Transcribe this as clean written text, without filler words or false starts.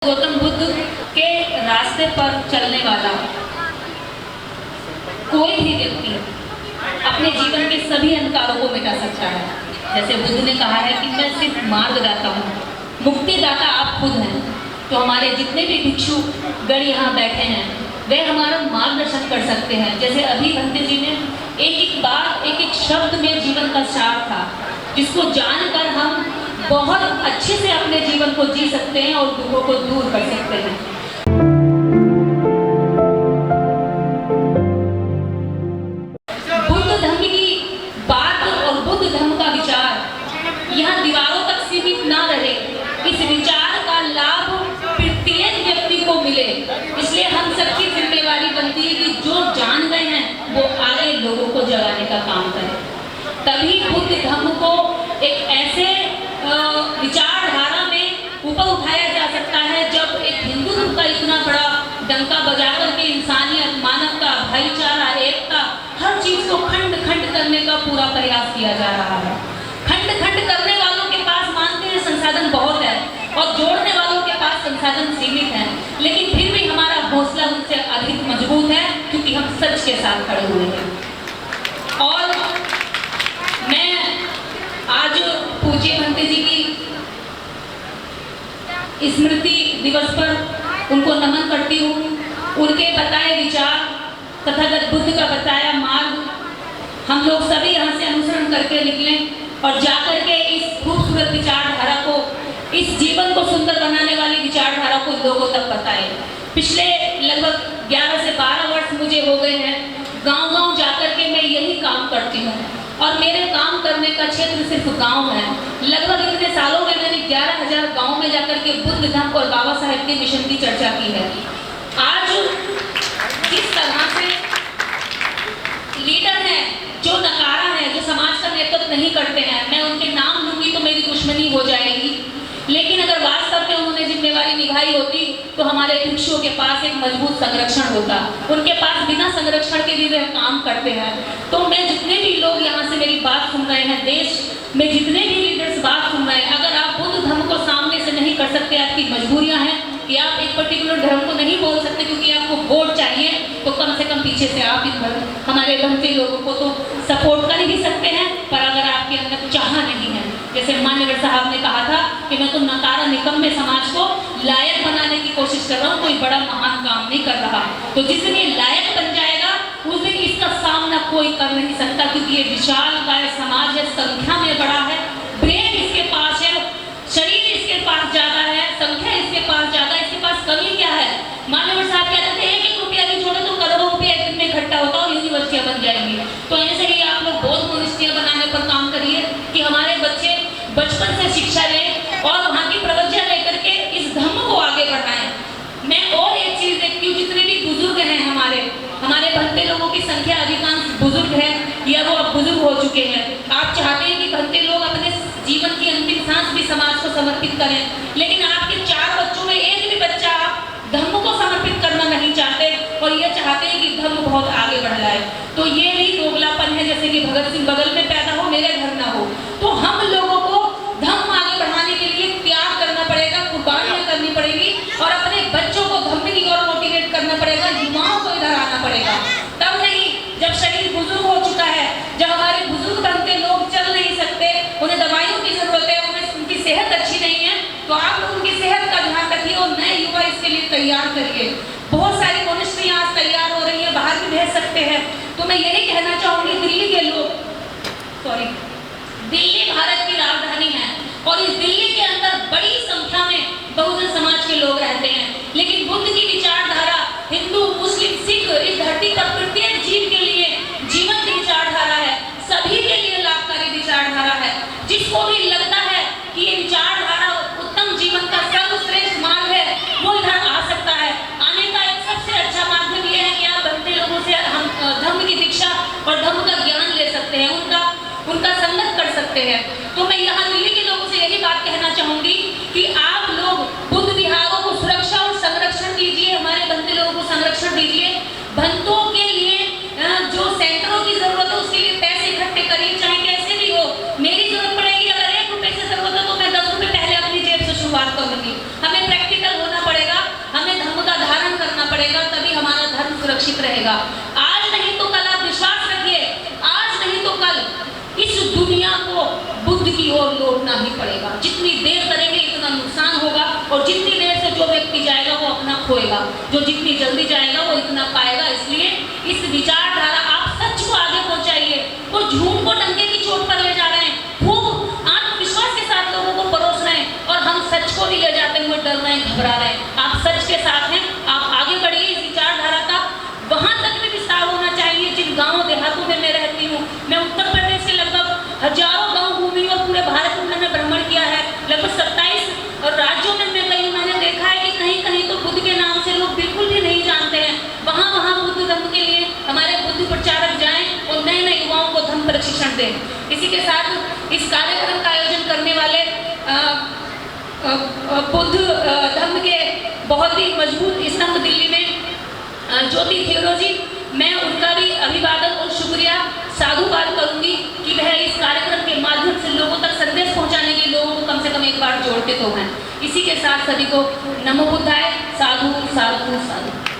गौतम बुद्ध के रास्ते पर चलने वाला कोई भी व्यक्ति अपने जीवन के सभी अंधकारों को मिटा सकता है। जैसे बुद्ध ने कहा है कि मैं सिर्फ मार्गदाता हूँ, मुक्तिदाता आप खुद हैं। तो हमारे जितने भी भिक्षु गण यहाँ बैठे हैं वे हमारा मार्गदर्शन कर सकते हैं। जैसे अभी भंते जी ने एक एक बात एक एक शब्द में जीवन का सार था, जिसको जानकर हम बहुत अच्छे से अपने जीवन को जी सकते हैं और दुखों को दूर कर सकते हैं। बुद्ध धर्म की बात और बुद्ध धर्म का विचार यहाँ दीवारों तक सीमित ना रहे, इस विचार का लाभ प्रत्येक व्यक्ति को मिले। इसलिए हम सबकी जिम्मेवारी बनती है कि जो जान गए हैं वो आगे लोगों को जगाने का काम करें। तभी बुद्ध धर्म को एक ऐसे विचारधारा में ऊपर उठाया जा सकता है जब एक हिंदू धर्म का इतना बड़ा डंका बजाकर के इंसानियत, मानवता, भाईचारा, एकता, हर चीज को खंड खंड करने का पूरा प्रयास किया जा रहा है। खंड खंड करने वालों के पास मानते हैं संसाधन बहुत है और जोड़ने वालों के पास संसाधन सीमित है, लेकिन फिर भी हमारा हौसला उनसे अधिक मजबूत है क्योंकि हम सच के साथ खड़े हुए हैं। और मैं आज पूज्य भंते जी की स्मृति दिवस पर उनको नमन करती हूँ। उनके बताए विचार, तथागत बुद्ध का बताया मार्ग हम लोग सभी यहाँ से अनुसरण करके निकलें और जाकर के इस खूबसूरत विचारधारा को, इस जीवन को सुंदर बनाने वाली विचारधारा को लोगों तक बताएं। पिछले लगभग 11 से 12 वर्ष मुझे हो गए हैं गांव-गांव जाकर के मैं यही काम करती हूँ और मेरे काम करने का क्षेत्र सिर्फ गांव है। लगभग इतने सालों में मैंने 11,000 गांव में जाकर के बुद्ध धर्म और बाबा साहेब के मिशन की चर्चा की है। आज जिस तरह से लीडर हैं, जो नकारा है, जो समाज का नेतृत्व नहीं करते हैं, मैं उनके नाम लूंगी तो मेरी दुश्मनी हो जाएगी, लेकिन अगर वास्तव में उन्होंने जिम्मेवारी निभाई होती तो हमारे भिक्षुओं के पास एक मजबूत संरक्षण होता। उनके पास बिना संरक्षण के भी वे काम करते हैं। तो मैं जितने भी लोग यहाँ से मेरी बात सुन रहे हैं, देश में जितने भी लीडर्स बात सुन रहे हैं, अगर आप बुद्ध धर्म को सामने से नहीं कर सकते, आपकी मजबूरियां हैं कि आप एक पर्टिकुलर धर्म को नहीं बोल सकते क्योंकि आपको वोट चाहिए, तो कम से कम पीछे से आप इस हमारे भंते लोगों को तो सपोर्ट कर ही सकते हैं। पर अगर आपके अंदर चाह नहीं है, जैसे मान्यवर साहब ने कहा था कि मैं तो नकारा निकम्मे समाज को लायक बनाने की कोशिश कर रहा हूँ, कोई बड़ा महान काम नहीं कर रहा। तो जिस दिन ये लायक बन जाएगा उस दिन इसका सामना कोई कर नहीं सकता, क्योंकि ये विशालकाय समाज है, संख्या में बड़ा है, ब्रेन इसके पास है, शरीर इसके पास ज्यादा है, संख्या इसके पास ज्यादा है, इसके पास कमी क्या है? मान्यवर साहब कहते थे 1-1 रुपया भी छोड़ो तो करोड़ों रुपया एक दिन में इकट्ठा होता और यूनिवर्सिटियां बन जाएंगी। तो ऐसे ही आप लोग बहुत यूनिवर्सिटियां बनाने पर काम करिए कि हमारे बच्चे बचपन से शिक्षा लें और वहाँ की प्रवृत्तियां लेकर के इस धर्म को आगे बढ़ाएं। मैं और एक चीज देखती हूँ, जितने भी बुजुर्ग हैं हमारे भंते लोगों की संख्या अधिकांश बुजुर्ग है या वो अब बुजुर्ग हो चुके हैं। आप चाहते हैं कि भंते लोग अपने जीवन की अंतिम सांस भी समाज को समर्पित करें, लेकिन आपके 4 बच्चों में एक भी बच्चा धर्म को समर्पित करना नहीं चाहते और ये चाहते हैं कि धर्म बहुत आगे बढ़ जाए। तो ये भी दोगलापन है, जैसे कि भगत सिंह बगल में पैदा हो मेरे घर ना हो। तो हम लोगों को धर्म आगे बढ़ाने के लिए त्याग करना पड़ेगा, कुर्बानियां करनी पड़ेगी और अपने बच्चों को धर्म की ओर मोटिवेट करना पड़ेगा, युवाओं को इधर आना पड़ेगा। तब नहीं, जब शरीर बुजुर्ग हो चुका है, जब हमारे बुजुर्ग बनते लोग चल नहीं सकते, उन्हें दवाइयों की जरूरत है, उन्हें उनकी सेहत अच्छी नहीं है, तो आप लोग उनकी सेहत का ध्यान रखिए और नए युवा इसके लिए तैयार करिए। बहुत सारी मनुष्य आज तैयार हो रही है, बाहर भी भेज सकते हैं। तो मैं यही कहना चाहूंगी, दिल्ली के लोग, दिल्ली भारत की राजधानी है और इस दिल्ली के अंदर बड़ी संख्या में बहुजन समाज के लोग रहते हैं, लेकिन बुद्ध की विचारधारा हिंदू, मुस्लिम, सिख, इस धरती पर प्रत्येक जीव के लिए जीवन की विचारधारा है, सभी के लिए लाभकारी विचारधारा है। जिसको भी लगता है कि ये विचारधारा उत्तम जीवन का सर्वश्रेष्ठ मार्ग है, वो इधर आ सकता है। आने का एक सबसे अच्छा माध्यम यह है कि आप भंते लोगों से हम धर्म की दीक्षा और धर्म का ज्ञान ले सकते हैं, उनका संगत कर सकते हैं। तो मैं यहाँ दिल्ली के लोगों से यही बात कहना चाहूंगी कि आप लोग बुद्ध विहारों को सुरक्षा और संरक्षण दीजिए, हमारे भंते लोगों को संरक्षण दीजिए। भंतों के लिए जो सेंटरों की जरूरत है उसके लिए पैसे इकट्ठे करिए, चाहे कैसे भी हो। मेरी जरूरत पड़ेगी, अगर 1 रुपए से जरूरत है तो मैं 10 रुपए पहले अपनी जेब से शुरुआत करूंगी। हमें प्रैक्टिकल होना पड़ेगा। सुरक्षित रहेगा। आज नहीं तो कल, आप विश्वास रखिए, आज नहीं तो कल इस दुनिया को बुद्ध की ओर लौटना ही पड़ेगा। जितनी देर करेंगे इतना नुकसान होगा, और जितनी देर से जो व्यक्ति जाएगा वो अपना खोएगा, जो जितनी जल्दी जाएगा वो इतना पाएगा। इसलिए इस विचारधारा, आप सच को आगे पहुंचाइए। वो झूठ को डंके की चोट पर ले जा रहे हैं, खूब आत्मविश्वास के साथ लोगों को परोस रहे हैं, और हम सच को भी ले जाते हुए डर रहे हैं, घबरा रहे हैं। आप सच के साथ हैं, आप आगे बढ़िए। इस विचारधारा का वहां तक भी विस्तार होना चाहिए जिन गाँवों देहातों में मैं रहती हूँ। मैं उत्तर प्रदेश के लगभग हजारों गांव घूमी और पूरे भारत में मैंने भ्रमण किया है। लगभग 27 और राज्यों में मैं गई। मैंने देखा है कि कहीं कहीं तो बुद्ध के नाम से लोग बिल्कुल भी नहीं जानते हैं। वहाँ बुद्ध धर्म के लिए हमारे बुद्ध प्रचारक जाएं और नए नए युवाओं को धर्म प्रशिक्षण दें। इसी के साथ इस कार्यक्रम का आयोजन करने वाले बुद्ध धर्म के बहुत ही मजबूत स्तंभ दिल्ली में ज्योति थियोलॉजी, मैं उनका भी अभिवादन और शुक्रिया साधुवाद करूंगी कि वह इस कार्यक्रम के माध्यम से लोगों तक संदेश पहुंचाने के, लोगों को कम से कम एक बार जोड़ते तो हैं। इसी के साथ सभी को नमो बुद्धाय, साधु साधु साधु।